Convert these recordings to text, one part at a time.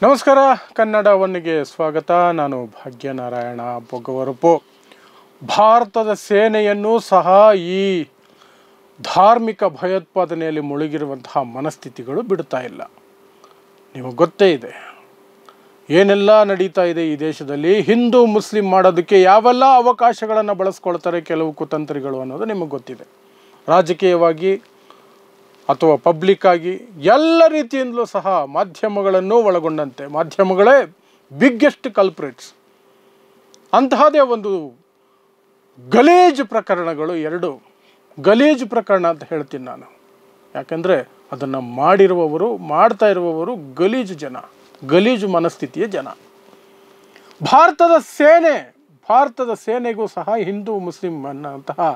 ನಮಸ್ಕಾರ, ಕನ್ನಡ ಒನ್ನಿಗೆ ಸ್ವಾಗತ. ನಾನು ಭಾಗ್ಯನಾರಾಯಣ ಬೊಗವರಪು. ಭಾರತದ ಸೇನೆಯನ್ನು ಸಹ ಈ ಧಾರ್ಮಿಕ ಭಯೋತ್ಪಾದನೆಯಲ್ಲಿ ಮುಳುಗಿರುವಂತಹ ಮನಸ್ಥಿತಿಗಳು ಬಿಡ್ತಾ ಇಲ್ಲ. ನಿಮಗೆ ಗೊತ್ತೇ ಇದೆ ಏನೆಲ್ಲ ನಡೀತಾ ಇದೆ ಈ ದೇಶದಲ್ಲಿ. ಹಿಂದೂ ಮುಸ್ಲಿಂ ಮಾಡೋದಕ್ಕೆ ಯಾವೆಲ್ಲ ಅವಕಾಶಗಳನ್ನು ಬಳಸ್ಕೊಳ್ತಾರೆ ಕೆಲವು ಕುತಂತ್ರಿಗಳು ಅನ್ನೋದು ನಿಮಗೆ ಗೊತ್ತಿದೆ. ರಾಜಕೀಯವಾಗಿ ಅಥವಾ ಪಬ್ಲಿಕ್ ಆಗಿ ಎಲ್ಲ ರೀತಿಯಿಂದಲೂ ಸಹ ಮಾಧ್ಯಮಗಳನ್ನು ಒಳಗೊಂಡಂತೆ ಮಾಧ್ಯಮಗಳೇ ಬಿಗ್ಗೆಸ್ಟ್ ಕಲ್ಪ್ರಿಟ್ಸ್. ಅಂತಹದೇ ಒಂದು ಗಲೀಜು ಪ್ರಕರಣಗಳು, ಎರಡು ಗಲೀಜು ಪ್ರಕರಣ ಅಂತ ಹೇಳ್ತೀನಿ ನಾನು. ಯಾಕೆಂದರೆ ಅದನ್ನು ಮಾಡ್ತಾ ಇರುವವರು ಗಲೀಜು ಜನ, ಗಲೀಜು ಮನಸ್ಥಿತಿಯ ಜನ. ಭಾರತದ ಸೇನೆಗೂ ಸಹ ಹಿಂದೂ ಮುಸ್ಲಿಂ ಅನ್ನಂತಹ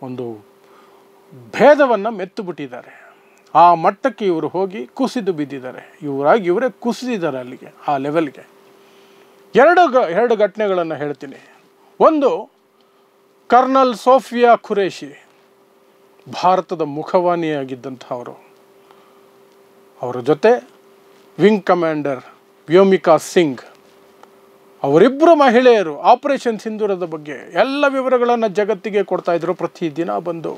ಒಂದು ಭೇದವನ್ನು ಮೆತ್ತು ಬಿಟ್ಟಿದ್ದಾರೆ. ಆ ಮಟ್ಟಕ್ಕೆ ಇವರು ಹೋಗಿ ಕುಸಿದು ಬಿದ್ದಿದ್ದಾರೆ. ಇವರೇ ಕುಸಿದಿದ್ದಾರೆ ಅಲ್ಲಿಗೆ, ಆ ಲೆವೆಲ್ಗೆ. ಎರಡು ಘಟನೆಗಳನ್ನು ಹೇಳ್ತೀನಿ. ಒಂದು, ಕರ್ನಲ್ ಸೋಫಿಯಾ ಖುರೇಷಿ, ಭಾರತದ ಮುಖವಾಣಿಯಾಗಿದ್ದಂಥವರು. ಅವರ ಜೊತೆ ವಿಂಗ್ ಕಮಾಂಡರ್ ವ್ಯೋಮಿಕಾ ಸಿಂಗ್, ಅವರಿಬ್ಬರು ಮಹಿಳೆಯರು ಆಪರೇಷನ್ ಸಿಂಧೂರದ ಬಗ್ಗೆ ಎಲ್ಲ ವಿವರಗಳನ್ನು ಜಗತ್ತಿಗೆ ಕೊಡ್ತಾಯಿದ್ರು. ಪ್ರತಿದಿನ ಬಂದು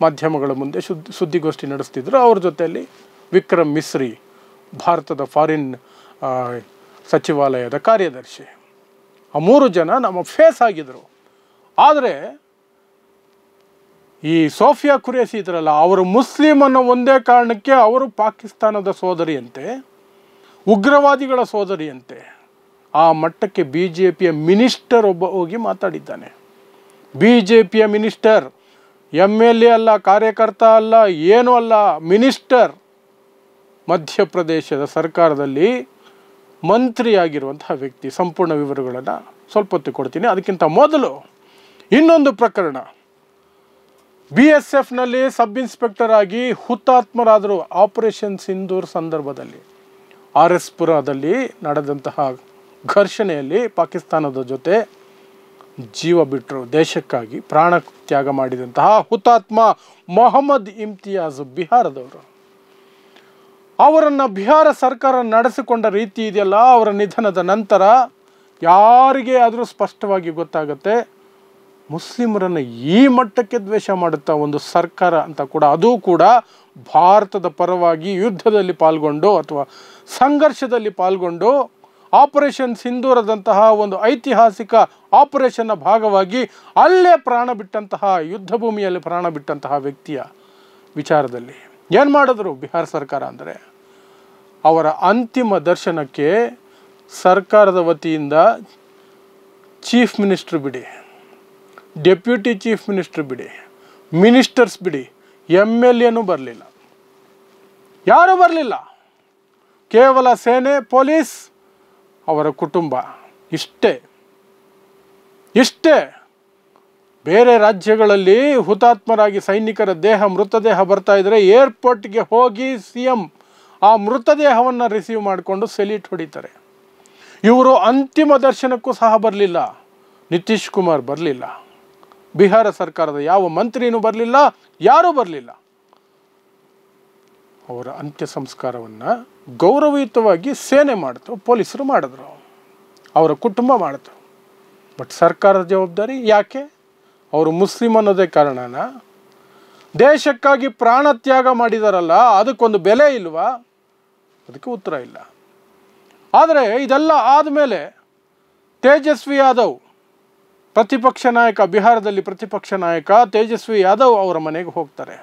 ಮಾಧ್ಯಮಗಳ ಮುಂದೆ ಸುದ್ದಿಗೋಷ್ಠಿ ನಡೆಸ್ತಿದ್ರು. ಅವ್ರ ಜೊತೆಯಲ್ಲಿ ವಿಕ್ರಮ್ ಮಿಸ್ರಿ, ಭಾರತದ ಫಾರಿನ್ ಸಚಿವಾಲಯದ ಕಾರ್ಯದರ್ಶಿ. ಆ ಮೂರು ಜನ ನಮ್ಮ ಫೇಸ್ ಆಗಿದ್ದರು. ಆದರೆ ಈ ಸೋಫಿಯಾ ಖುರೇಷಿ ಇದ್ರಲ್ಲ, ಅವರು ಮುಸ್ಲಿಂ ಅನ್ನೋ ಒಂದೇ ಕಾರಣಕ್ಕೆ ಅವರು ಪಾಕಿಸ್ತಾನದ ಸೋದರಿಯಂತೆ, ಉಗ್ರವಾದಿಗಳ ಸೋದರಿಯಂತೆ. ಆ ಮಟ್ಟಕ್ಕೆ BJPಯ ಮಿನಿಸ್ಟರ್ ಒಬ್ಬ ಹೋಗಿ ಮಾತಾಡಿದ್ದಾನೆ. BJPಯ ಮಿನಿಸ್ಟರ್, MLA ಅಲ್ಲ, ಕಾರ್ಯಕರ್ತ ಅಲ್ಲ, ಏನೂ ಅಲ್ಲ, ಮಿನಿಸ್ಟರ್. ಮಧ್ಯಪ್ರದೇಶದ ಸರ್ಕಾರದಲ್ಲಿ ಮಂತ್ರಿಯಾಗಿರುವಂತಹ ವ್ಯಕ್ತಿ. ಸಂಪೂರ್ಣ ವಿವರಗಳನ್ನು ಸ್ವಲ್ಪ ಹೊತ್ತು ಕೊಡ್ತೀನಿ. ಅದಕ್ಕಿಂತ ಮೊದಲು ಇನ್ನೊಂದು ಪ್ರಕರಣ. BSFನಲ್ಲಿ ಸಬ್ ಇನ್ಸ್ಪೆಕ್ಟರ್ ಆಗಿ ಹುತಾತ್ಮರಾದರು ಆಪರೇಷನ್ ಸಿಂಧೂರ್ ಸಂದರ್ಭದಲ್ಲಿ. RS ಪುರದಲ್ಲಿ ನಡೆದಂತಹ ಘರ್ಷಣೆಯಲ್ಲಿ ಪಾಕಿಸ್ತಾನದ ಜೊತೆ ಜೀವ ಬಿಟ್ಟರು. ದೇಶಕ್ಕಾಗಿ ಪ್ರಾಣ ತ್ಯಾಗ ಮಾಡಿದಂತಹ ಹುತಾತ್ಮ ಮೊಹಮ್ಮದ್ ಇಮ್ತಿಯಾಜ್, ಬಿಹಾರದವರು. ಅವರನ್ನು ಬಿಹಾರ ಸರ್ಕಾರ ನಡೆಸಿಕೊಂಡ ರೀತಿ ಇದೆಯಲ್ಲ, ಅವರ ನಿಧನದ ನಂತರ ಯಾರಿಗೆ ಆದರೂ ಸ್ಪಷ್ಟವಾಗಿ ಗೊತ್ತಾಗುತ್ತೆ ಮುಸ್ಲಿಮರನ್ನು ಈ ಮಟ್ಟಕ್ಕೆ ದ್ವೇಷ ಮಾಡುತ್ತಾ ಒಂದು ಸರ್ಕಾರ ಅಂತ ಕೂಡ. ಅದು ಕೂಡ ಭಾರತದ ಪರವಾಗಿ ಯುದ್ಧದಲ್ಲಿ ಪಾಲ್ಗೊಂಡು ಅಥವಾ ಸಂಘರ್ಷದಲ್ಲಿ ಪಾಲ್ಗೊಂಡು ಆಪರೇಷನ್ ಸಿಂಧೂರದಂತಹ ಒಂದು ಐತಿಹಾಸಿಕ ಆಪರೇಷನ್ನ ಭಾಗವಾಗಿ ಅಲ್ಲೇ ಪ್ರಾಣ ಬಿಟ್ಟಂತಹ, ಯುದ್ಧ ಭೂಮಿಯಲ್ಲಿ ಪ್ರಾಣ ಬಿಟ್ಟಂತಹ ವ್ಯಕ್ತಿಯ ವಿಚಾರದಲ್ಲಿ ಏನು ಮಾಡಿದ್ರು ಬಿಹಾರ ಸರ್ಕಾರ ಅಂದರೆ, ಅವರ ಅಂತಿಮ ದರ್ಶನಕ್ಕೆ ಸರ್ಕಾರದ ವತಿಯಿಂದ ಚೀಫ್ ಮಿನಿಸ್ಟರ್ ಬಿಡಿ, ಡೆಪ್ಯೂಟಿ ಚೀಫ್ ಮಿನಿಸ್ಟರ್ ಬಿಡಿ, ಮಿನಿಸ್ಟರ್ಸ್ ಬಿಡಿ, MLAನೂ ಬರಲಿಲ್ಲ, ಯಾರೂ ಬರಲಿಲ್ಲ. ಕೇವಲ ಸೇನೆ, ಪೊಲೀಸ್, ಅವರ ಕುಟುಂಬ, ಇಷ್ಟೇ. ಬೇರೆ ರಾಜ್ಯಗಳಲ್ಲಿ ಹುತಾತ್ಮರಾಗಿ ಸೈನಿಕರ ಮೃತದೇಹ ಬರ್ತಾ ಇದ್ದರೆ ಏರ್ಪೋರ್ಟ್ಗೆ ಹೋಗಿ CM ಆ ಮೃತದೇಹವನ್ನು ರಿಸೀವ್ ಮಾಡಿಕೊಂಡು ಸೆಲ್ಯೂಟ್ ಹೊಡಿತಾರೆ. ಇವರು ಅಂತಿಮ ದರ್ಶನಕ್ಕೂ ಸಹ ಬರಲಿಲ್ಲ. ನಿತೀಶ್ ಕುಮಾರ್ ಬರಲಿಲ್ಲ, ಬಿಹಾರ ಸರ್ಕಾರದ ಯಾವ ಮಂತ್ರಿನೂ ಬರಲಿಲ್ಲ, ಯಾರೂ ಬರಲಿಲ್ಲ. ಅವರ ಅಂತ್ಯ ಸಂಸ್ಕಾರವನ್ನು ಗೌರವಯುತವಾಗಿ ಸೇನೆ ಮಾಡಿತು, ಪೊಲೀಸರು ಮಾಡಿದ್ರು, ಅವರ ಕುಟುಂಬ ಮಾಡಿತು. ಬಟ್ ಸರ್ಕಾರದ ಜವಾಬ್ದಾರಿ ಯಾಕೆ? ಅವರು ಮುಸ್ಲಿಂ ಅನ್ನೋದೇ ಕಾರಣನ? ದೇಶಕ್ಕಾಗಿ ಪ್ರಾಣ ತ್ಯಾಗ ಮಾಡಿದಾರಲ್ಲ, ಅದಕ್ಕೊಂದು ಬೆಲೆ ಇಲ್ವಾ? ಅದಕ್ಕೆ ಉತ್ತರ ಇಲ್ಲ. ಆದರೆ ಇದೆಲ್ಲ ಆದಮೇಲೆ ತೇಜಸ್ವಿ ಯಾದವ್, ಪ್ರತಿಪಕ್ಷ ನಾಯಕ, ಬಿಹಾರದಲ್ಲಿ ಪ್ರತಿಪಕ್ಷ ನಾಯಕ ತೇಜಸ್ವಿ ಯಾದವ್ ಅವರ ಮನೆಗೆ ಹೋಗ್ತಾರೆ.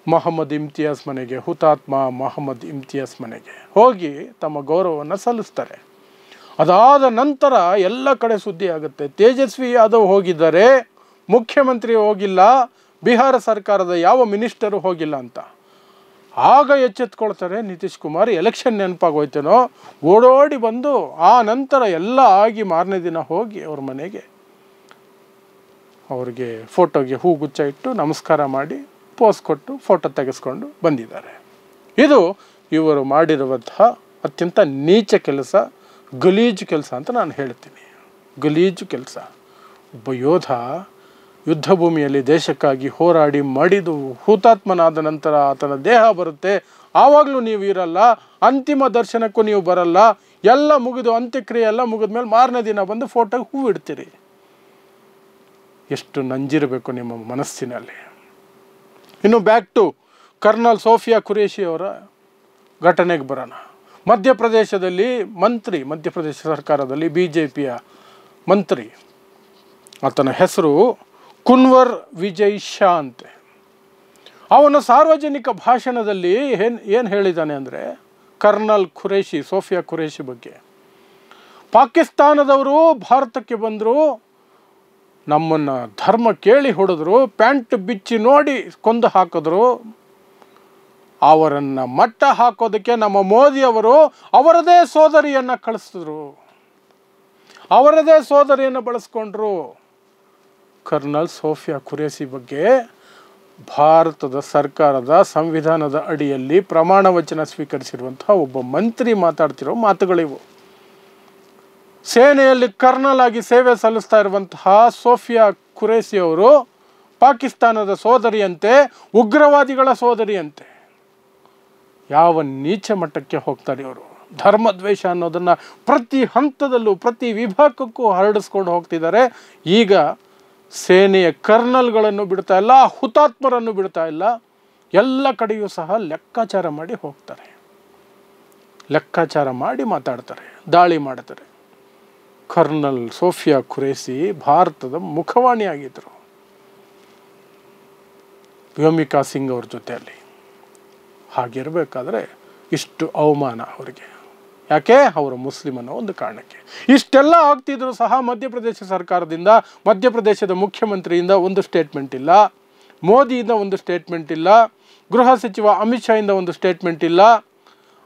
ಮೊಹಮ್ಮದ್ ಇಮ್ತಿಯಾಜ್ ಮನೆಗೆ, ಹುತಾತ್ಮ ಮೊಹಮ್ಮದ್ ಇಮ್ತಿಯಾಜ್ ಮನೆಗೆ ಹೋಗಿ ತಮ್ಮ ಗೌರವವನ್ನು ಸಲ್ಲಿಸ್ತಾರೆ. ಅದಾದ ನಂತರ ಎಲ್ಲ ಕಡೆ ಸುದ್ದಿ ಆಗುತ್ತೆ, ತೇಜಸ್ವಿ ಯಾದವ್ ಹೋಗಿದ್ದಾರೆ, ಮುಖ್ಯಮಂತ್ರಿ ಹೋಗಿಲ್ಲ, ಬಿಹಾರ ಸರ್ಕಾರದ ಯಾವ ಮಿನಿಸ್ಟರು ಹೋಗಿಲ್ಲ ಅಂತ. ಆಗ ಎಚ್ಚೆತ್ಕೊಳ್ತಾರೆ ನಿತೀಶ್ ಕುಮಾರ್. ಎಲೆಕ್ಷನ್ ನೆನಪಾಗೋಯ್ತೇನೋ, ಓಡೋಡಿ ಬಂದು ಆ ನಂತರ ಎಲ್ಲ ಆಗಿ ಮಾರನೇ ದಿನ ಹೋಗಿ ಅವ್ರ ಮನೆಗೆ ಅವ್ರಿಗೆ ಫೋಟೋಗೆ ಹೂಗುಚ್ಚ ಇಟ್ಟು ನಮಸ್ಕಾರ ಮಾಡಿ ಪೋಸ್ ಕೊಟ್ಟು ಫೋಟೋ ತೆಗೆಸ್ಕೊಂಡು ಬಂದಿದ್ದಾರೆ. ಇದು ಇವರು ಮಾಡಿರುವಂತಹ ಅತ್ಯಂತ ನೀಚ ಕೆಲಸ, ಗಲೀಜು ಕೆಲಸ ಅಂತ ನಾನು ಹೇಳ್ತೀನಿ. ಗಲೀಜು ಕೆಲಸ. ಒಬ್ಬ ಯೋಧ ಯುದ್ಧ ಭೂಮಿಯಲ್ಲಿ ದೇಶಕ್ಕಾಗಿ ಹೋರಾಡಿ ಮಡಿದು ಹುತಾತ್ಮನಾದ ನಂತರ ಆತನ ದೇಹ ಬರುತ್ತೆ, ಆವಾಗಲೂ ನೀವು ಇರಲ್ಲ. ಅಂತಿಮ ದರ್ಶನಕ್ಕೂ ನೀವು ಬರಲ್ಲ. ಎಲ್ಲ ಮುಗಿದು ಅಂತ್ಯಕ್ರಿಯೆ ಎಲ್ಲ ಮುಗಿದ ಮೇಲೆ ಮಾರನೇ ದಿನ ಬಂದು ಫೋಟೋಗೆ ಹೂವು ಇಡ್ತೀರಿ. ಎಷ್ಟು ನಂಜಿರಬೇಕು ನಿಮ್ಮ ಮನಸ್ಸಿನಲ್ಲಿ. ಇನ್ನು back to colonel Sofiya Qureshi ಅವರ ಘಟನೆಗೆ ಬರೋಣ. ಮಧ್ಯಪ್ರದೇಶದಲ್ಲಿ ಮಂತ್ರಿ, ಮಧ್ಯಪ್ರದೇಶ ಸರ್ಕಾರದಲ್ಲಿ BJPಯ ಮಂತ್ರಿ, ಆತನ ಹೆಸರು ಕುನ್ವರ್ ವಿಜಯ್ ಶಾ ಅಂತೆ. ಅವನ ಸಾರ್ವಜನಿಕ ಭಾಷಣದಲ್ಲಿ ಏನು ಹೇಳಿದ್ದಾನೆ ಅಂದರೆ, ಕರ್ನಲ್ ಖುರೇಷಿ, ಸೋಫಿಯಾ ಖುರೇಷಿ ಬಗ್ಗೆ, ಪಾಕಿಸ್ತಾನದವರು ಭಾರತಕ್ಕೆ ಬಂದರು, ನಮ್ಮನ್ನು ಧರ್ಮ ಕೇಳಿ ಹೊಡೆದ್ರು, ಪ್ಯಾಂಟ್ ಬಿಚ್ಚಿ ನೋಡಿ ಕೊಂದು ಹಾಕಿದ್ರು, ಅವರನ್ನು ಮಟ್ಟ ಹಾಕೋದಕ್ಕೆ ನಮ್ಮ ಮೋದಿಯವರು ಅವರದೇ ಸೋದರಿಯನ್ನು ಕಳಿಸಿದ್ರು, ಅವರದೇ ಸೋದರಿಯನ್ನು ಬಳಸ್ಕೊಂಡ್ರು. ಕರ್ನಲ್ ಸೋಫಿಯಾ ಖುರೇಷಿ ಬಗ್ಗೆ ಭಾರತದ ಸರ್ಕಾರದ ಸಂವಿಧಾನದ ಅಡಿಯಲ್ಲಿ ಪ್ರಮಾಣ ವಚನ ಸ್ವೀಕರಿಸಿರುವಂತಹ ಒಬ್ಬ ಮಂತ್ರಿ ಮಾತಾಡ್ತಿರೋ ಮಾತುಗಳಿವು. ಸೇನೆಯಲ್ಲಿ ಕರ್ನಲ್ ಆಗಿ ಸೇವೆ ಸಲ್ಲಿಸ್ತಾ ಇರುವಂತಹ ಸೋಫಿಯಾ ಖುರೇಷಿ ಅವರು ಪಾಕಿಸ್ತಾನದ ಸೋದರಿಯಂತೆ, ಉಗ್ರವಾದಿಗಳ ಸೋದರಿಯಂತೆ. ಯಾವ ನೀಚ ಮಟ್ಟಕ್ಕೆ ಹೋಗ್ತಾರೆ ಇವರು. ಧರ್ಮದ್ವೇಷ ಅನ್ನೋದನ್ನು ಪ್ರತಿ ಹಂತದಲ್ಲೂ ಪ್ರತಿ ವಿಭಾಗಕ್ಕೂ ಹರಡಿಸ್ಕೊಂಡು ಹೋಗ್ತಿದ್ದಾರೆ. ಈಗ ಸೇನೆಯ ಕರ್ನಲ್ಗಳನ್ನು ಬಿಡ್ತಾ ಇಲ್ಲ, ಹುತಾತ್ಮರನ್ನು ಬಿಡ್ತಾ ಇಲ್ಲ, ಎಲ್ಲ ಕಡೆಯೂ ಸಹ ಲೆಕ್ಕಾಚಾರ ಮಾಡಿ ಹೋಗ್ತಾರೆ, ಲೆಕ್ಕಾಚಾರ ಮಾಡಿ ಮಾತಾಡ್ತಾರೆ, ದಾಳಿ ಮಾಡ್ತಾರೆ. ಕರ್ನಲ್ ಸೋಫಿಯಾ ಖುರೇಷಿ ಭಾರತದ ಮುಖವಾಣಿ ಆಗಿದ್ದರು ವ್ಯೋಮಿಕಾ ಸಿಂಗ್ ಅವ್ರ ಜೊತೆಯಲ್ಲಿ. ಹಾಗಿರಬೇಕಾದ್ರೆ ಇಷ್ಟು ಅವಮಾನ ಅವರಿಗೆ ಯಾಕೆ? ಅವರು ಮುಸ್ಲಿಮ್ ಅನ್ನೋ ಒಂದು ಕಾರಣಕ್ಕೆ. ಇಷ್ಟೆಲ್ಲ ಆಗ್ತಿದ್ರು ಸಹ ಮಧ್ಯಪ್ರದೇಶ ಸರ್ಕಾರದಿಂದ, ಮಧ್ಯಪ್ರದೇಶದ ಮುಖ್ಯಮಂತ್ರಿಯಿಂದ ಒಂದು ಸ್ಟೇಟ್ಮೆಂಟ್ ಇಲ್ಲ, ಮೋದಿಯಿಂದ ಒಂದು ಸ್ಟೇಟ್ಮೆಂಟ್ ಇಲ್ಲ, ಗೃಹ ಸಚಿವ ಅಮಿತ್ ಶಾ ಇಂದ ಒಂದು ಸ್ಟೇಟ್ಮೆಂಟ್ ಇಲ್ಲ,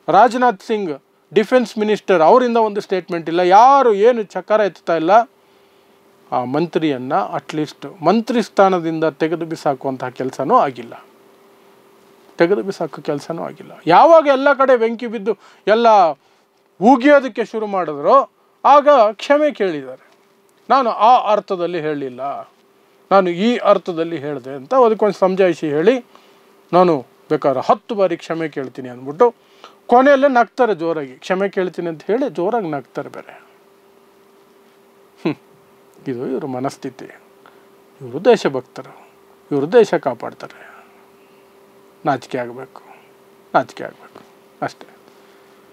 ರಾಜನಾಥ್ ಸಿಂಗ್ ಡಿಫೆನ್ಸ್ ಮಿನಿಸ್ಟರ್ ಅವರಿಂದ ಒಂದು ಸ್ಟೇಟ್ಮೆಂಟ್ ಇಲ್ಲ. ಯಾರು ಏನು ಚಕಾರ ಎತ್ತಾ ಇಲ್ಲ. ಆ ಮಂತ್ರಿಯನ್ನು ಅಟ್ಲೀಸ್ಟ್ ಮಂತ್ರಿ ಸ್ಥಾನದಿಂದ ತೆಗೆದು ಬಿಸಾಕುವಂತಹ ಕೆಲಸನೂ ಆಗಿಲ್ಲ, ತೆಗೆದು ಬಿಸಾಕೋ ಕೆಲಸನೂ ಆಗಿಲ್ಲ. ಯಾವಾಗ ಎಲ್ಲ ಕಡೆ ಬೆಂಕಿ ಬಿದ್ದು ಎಲ್ಲ ಉಗಿಯೋದಕ್ಕೆ ಶುರು ಮಾಡಿದ್ರು ಆಗ ಕ್ಷಮೆ ಕೇಳಿದ್ದಾರೆ. ನಾನು ಆ ಅರ್ಥದಲ್ಲಿ ಹೇಳಲಿಲ್ಲ, ನಾನು ಈ ಅರ್ಥದಲ್ಲಿ ಹೇಳಿದೆ ಅಂತ ಅದಕ್ಕೊಂದು ಸಮಜಾಯಿಷಿ ಹೇಳಿ, ನಾನು ಬೇಕಾದ್ರೆ 10 ಬಾರಿ ಕ್ಷಮೆ ಕೇಳ್ತೀನಿ ಅಂದ್ಬಿಟ್ಟು ಕೊನೆಯಲ್ಲೇ ನಗ್ತಾರೆ ಜೋರಾಗಿ. ಕ್ಷಮೆ ಕೇಳ್ತೀನಿ ಅಂತ ಹೇಳಿ ಜೋರಾಗಿ ನಗ್ತಾರೆ ಬೇರೆ. ಇದು ಇವ್ರ ಮನಸ್ಥಿತಿ. ಇವರು ದೇಶಭಕ್ತರು, ಇವರು ದೇಶ ಕಾಪಾಡ್ತಾರೆ. ನಾಚಿಕೆ ಆಗಬೇಕು, ನಾಚಿಕೆ ಆಗಬೇಕು ಅಷ್ಟೇ.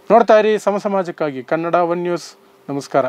ನೋಡ್ತಾ ಇರಿ ಸಮಾಜಕ್ಕಾಗಿ ಕನ್ನಡ 1 ನ್ಯೂಸ್. ನಮಸ್ಕಾರ.